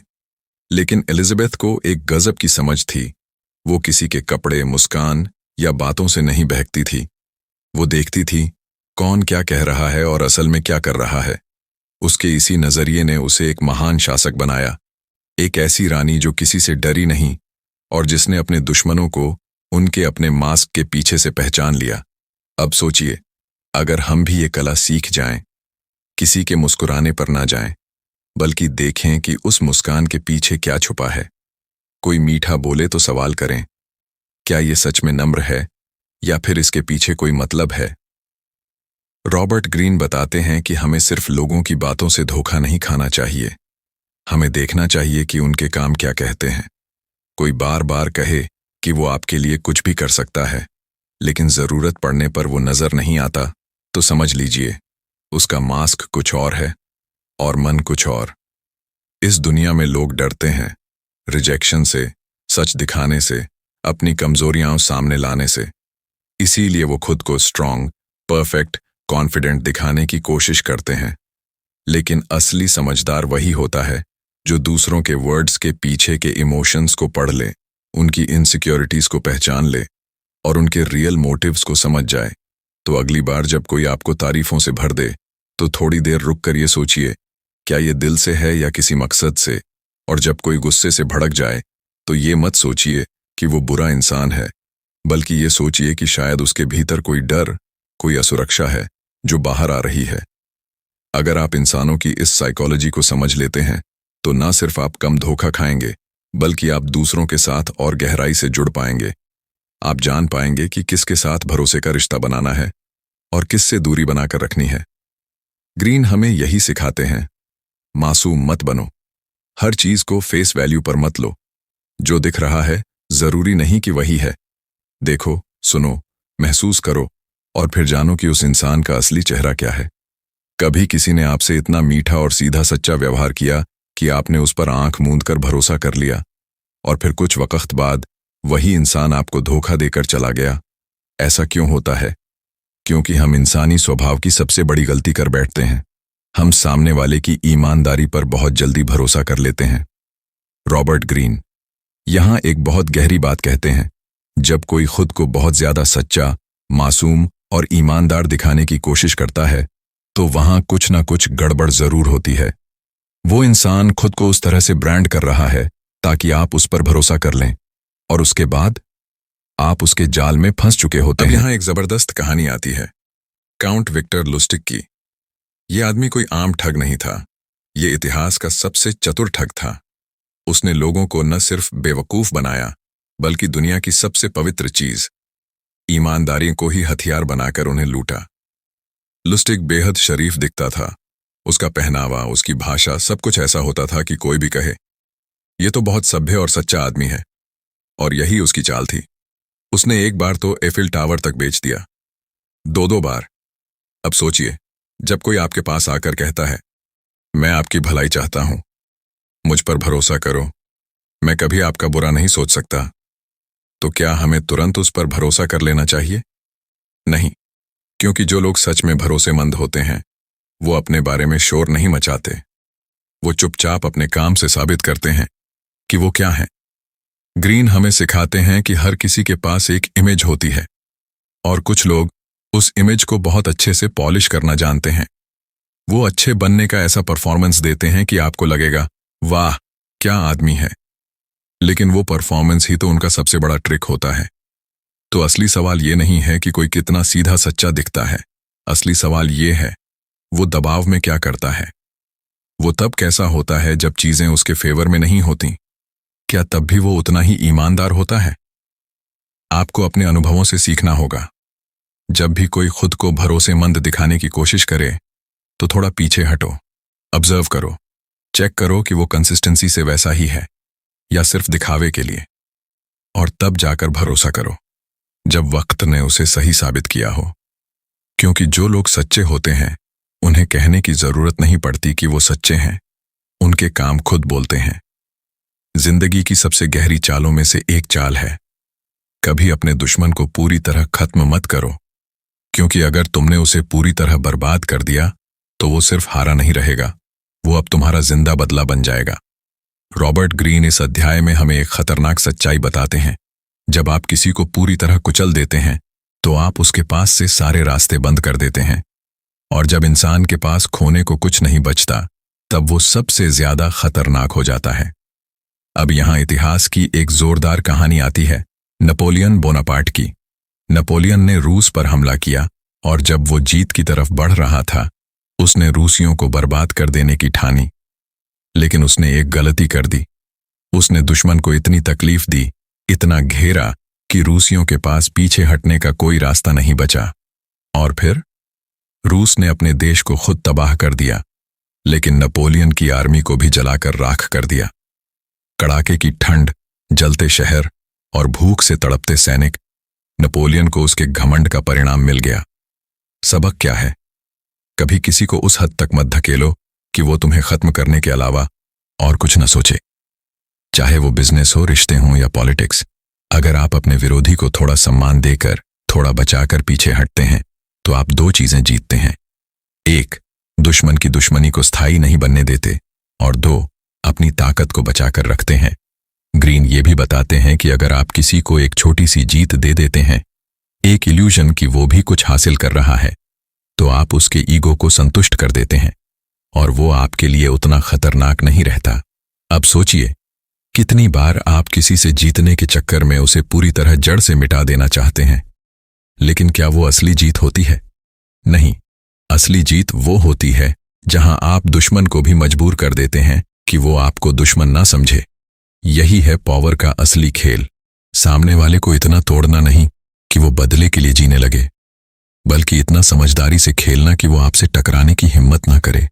लेकिन एलिजाबेथ को एक गजब की समझ थी। वो किसी के कपड़े, मुस्कान या बातों से नहीं बहकती थी। वो देखती थी कौन क्या कह रहा है और असल में क्या कर रहा है। उसके इसी नजरिए ने उसे एक महान शासक बनाया, एक ऐसी रानी जो किसी से डरी नहीं और जिसने अपने दुश्मनों को उनके अपने मास्क के पीछे से पहचान लिया। अब सोचिए, अगर हम भी ये कला सीख जाएं, किसी के मुस्कुराने पर ना जाएं, बल्कि देखें कि उस मुस्कान के पीछे क्या छुपा है। कोई मीठा बोले तो सवाल करें, क्या ये सच में नम्र है या फिर इसके पीछे कोई मतलब है? रॉबर्ट ग्रीन बताते हैं कि हमें सिर्फ लोगों की बातों से धोखा नहीं खाना चाहिए। हमें देखना चाहिए कि उनके काम क्या कहते हैं। कोई बार बार कहे कि वो आपके लिए कुछ भी कर सकता है, लेकिन जरूरत पड़ने पर वो नजर नहीं आता, तो समझ लीजिए उसका मास्क कुछ और है और मन कुछ और। इस दुनिया में लोग डरते हैं रिजेक्शन से, सच दिखाने से, अपनी कमजोरियां सामने लाने से। इसीलिए वो खुद को स्ट्रांग, परफेक्ट, कॉन्फिडेंट दिखाने की कोशिश करते हैं। लेकिन असली समझदार वही होता है जो दूसरों के वर्ड्स के पीछे के इमोशंस को पढ़ ले, उनकी इनसिक्योरिटीज को पहचान ले और उनके रियल मोटिव्स को समझ जाए। तो अगली बार जब कोई आपको तारीफों से भर दे, तो थोड़ी देर रुक कर ये सोचिए, क्या ये दिल से है या किसी मकसद से? और जब कोई गुस्से से भड़क जाए, तो ये मत सोचिए कि वो बुरा इंसान है, बल्कि ये सोचिए कि शायद उसके भीतर कोई डर, कोई असुरक्षा है जो बाहर आ रही है। अगर आप इंसानों की इस साइकोलॉजी को समझ लेते हैं, तो ना सिर्फ आप कम धोखा खाएंगे, बल्कि आप दूसरों के साथ और गहराई से जुड़ पाएंगे। आप जान पाएंगे कि किसके साथ भरोसे का रिश्ता बनाना है और किससे दूरी बनाकर रखनी है। ग्रीन हमें यही सिखाते हैं, मासूम मत बनो, हर चीज को फेस वैल्यू पर मत लो। जो दिख रहा है जरूरी नहीं कि वही है। देखो, सुनो, महसूस करो और फिर जानो कि उस इंसान का असली चेहरा क्या है। कभी किसी ने आपसे इतना मीठा और सीधा सच्चा व्यवहार किया कि आपने उस पर आंख मूंद कर भरोसा कर लिया, और फिर कुछ वक्त बाद वही इंसान आपको धोखा देकर चला गया। ऐसा क्यों होता है? क्योंकि हम इंसानी स्वभाव की सबसे बड़ी गलती कर बैठते हैं। हम सामने वाले की ईमानदारी पर बहुत जल्दी भरोसा कर लेते हैं। रॉबर्ट ग्रीन यहां एक बहुत गहरी बात कहते हैं, जब कोई खुद को बहुत ज्यादा सच्चा, मासूम और ईमानदार दिखाने की कोशिश करता है, तो वहां कुछ ना कुछ गड़बड़ जरूर होती है। वो इंसान खुद को उस तरह से ब्रांड कर रहा है ताकि आप उस पर भरोसा कर लें, और उसके बाद आप उसके जाल में फंस चुके होते हैं। यहां एक जबरदस्त कहानी आती है, काउंट विक्टर लुस्टिक की। ये आदमी कोई आम ठग नहीं था, ये इतिहास का सबसे चतुर ठग था। उसने लोगों को न सिर्फ बेवकूफ बनाया, बल्कि दुनिया की सबसे पवित्र चीज, ईमानदारी को ही हथियार बनाकर उन्हें लूटा। लुस्टिक बेहद शरीफ दिखता था। उसका पहनावा, उसकी भाषा, सब कुछ ऐसा होता था कि कोई भी कहे, ये तो बहुत सभ्य और सच्चा आदमी है। और यही उसकी चाल थी। उसने एक बार तो एफिल टावर तक बेच दिया, दो दो बार। अब सोचिए, जब कोई आपके पास आकर कहता है, मैं आपकी भलाई चाहता हूं, मुझ पर भरोसा करो, मैं कभी आपका बुरा नहीं सोच सकता, तो क्या हमें तुरंत उस पर भरोसा कर लेना चाहिए? नहीं, क्योंकि जो लोग सच में भरोसेमंद होते हैं वो अपने बारे में शोर नहीं मचाते। वो चुपचाप अपने काम से साबित करते हैं कि वो क्या हैं। ग्रीन हमें सिखाते हैं कि हर किसी के पास एक इमेज होती है और कुछ लोग उस इमेज को बहुत अच्छे से पॉलिश करना जानते हैं। वो अच्छे बनने का ऐसा परफॉर्मेंस देते हैं कि आपको लगेगा, वाह क्या आदमी है, लेकिन वो परफॉर्मेंस ही तो उनका सबसे बड़ा ट्रिक होता है। तो असली सवाल ये नहीं है कि कोई कितना सीधा सच्चा दिखता है, असली सवाल ये है वो दबाव में क्या करता है। वो तब कैसा होता है जब चीजें उसके फेवर में नहीं होती, क्या तब भी वो उतना ही ईमानदार होता है? आपको अपने अनुभवों से सीखना होगा। जब भी कोई खुद को भरोसेमंद दिखाने की कोशिश करे तो थोड़ा पीछे हटो, ऑब्जर्व करो, चेक करो कि वो कंसिस्टेंसी से वैसा ही है या सिर्फ दिखावे के लिए, और तब जाकर भरोसा करो जब वक्त ने उसे सही साबित किया हो। क्योंकि जो लोग सच्चे होते हैं उन्हें कहने की जरूरत नहीं पड़ती कि वो सच्चे हैं, उनके काम खुद बोलते हैं। जिंदगी की सबसे गहरी चालों में से एक चाल है, कभी अपने दुश्मन को पूरी तरह खत्म मत करो, क्योंकि अगर तुमने उसे पूरी तरह बर्बाद कर दिया तो वो सिर्फ हारा नहीं रहेगा, वो अब तुम्हारा जिंदा बदला बन जाएगा। रॉबर्ट ग्रीन इस अध्याय में हमें एक खतरनाक सच्चाई बताते हैं। जब आप किसी को पूरी तरह कुचल देते हैं तो आप उसके पास से सारे रास्ते बंद कर देते हैं, और जब इंसान के पास खोने को कुछ नहीं बचता तब वो सबसे ज्यादा खतरनाक हो जाता है। अब यहां इतिहास की एक जोरदार कहानी आती है, नेपोलियन बोनापार्ट की। नेपोलियन ने रूस पर हमला किया और जब वो जीत की तरफ बढ़ रहा था उसने रूसियों को बर्बाद कर देने की ठानी। लेकिन उसने एक गलती कर दी, उसने दुश्मन को इतनी तकलीफ दी, इतना घेरा कि रूसियों के पास पीछे हटने का कोई रास्ता नहीं बचा। और फिर रूस ने अपने देश को खुद तबाह कर दिया, लेकिन नेपोलियन की आर्मी को भी जलाकर राख कर दिया। कड़ाके की ठंड, जलते शहर और भूख से तड़पते सैनिक, नेपोलियन को उसके घमंड का परिणाम मिल गया। सबक क्या है? कभी किसी को उस हद तक मत धकेलो कि वो तुम्हें खत्म करने के अलावा और कुछ न सोचे। चाहे वो बिजनेस हो, रिश्ते हों या पॉलिटिक्स, अगर आप अपने विरोधी को थोड़ा सम्मान देकर, थोड़ा बचाकर पीछे हटते हैं तो आप दो चीजें जीतते हैं। एक, दुश्मन की दुश्मनी को स्थायी नहीं बनने देते, और दो, अपनी ताकत को बचाकर रखते हैं। ग्रीन ये भी बताते हैं कि अगर आप किसी को एक छोटी सी जीत दे देते हैं, एक इल्यूजन कि वो भी कुछ हासिल कर रहा है, तो आप उसके ईगो को संतुष्ट कर देते हैं और वो आपके लिए उतना खतरनाक नहीं रहता। अब सोचिए, कितनी बार आप किसी से जीतने के चक्कर में उसे पूरी तरह जड़ से मिटा देना चाहते हैं, लेकिन क्या वो असली जीत होती है? नहीं, असली जीत वो होती है जहां आप दुश्मन को भी मजबूर कर देते हैं कि वो आपको दुश्मन ना समझे। यही है पावर का असली खेल। सामने वाले को इतना तोड़ना नहीं कि वो बदले के लिए जीने लगे, बल्कि इतना समझदारी से खेलना कि वो आपसे टकराने की हिम्मत ना करे।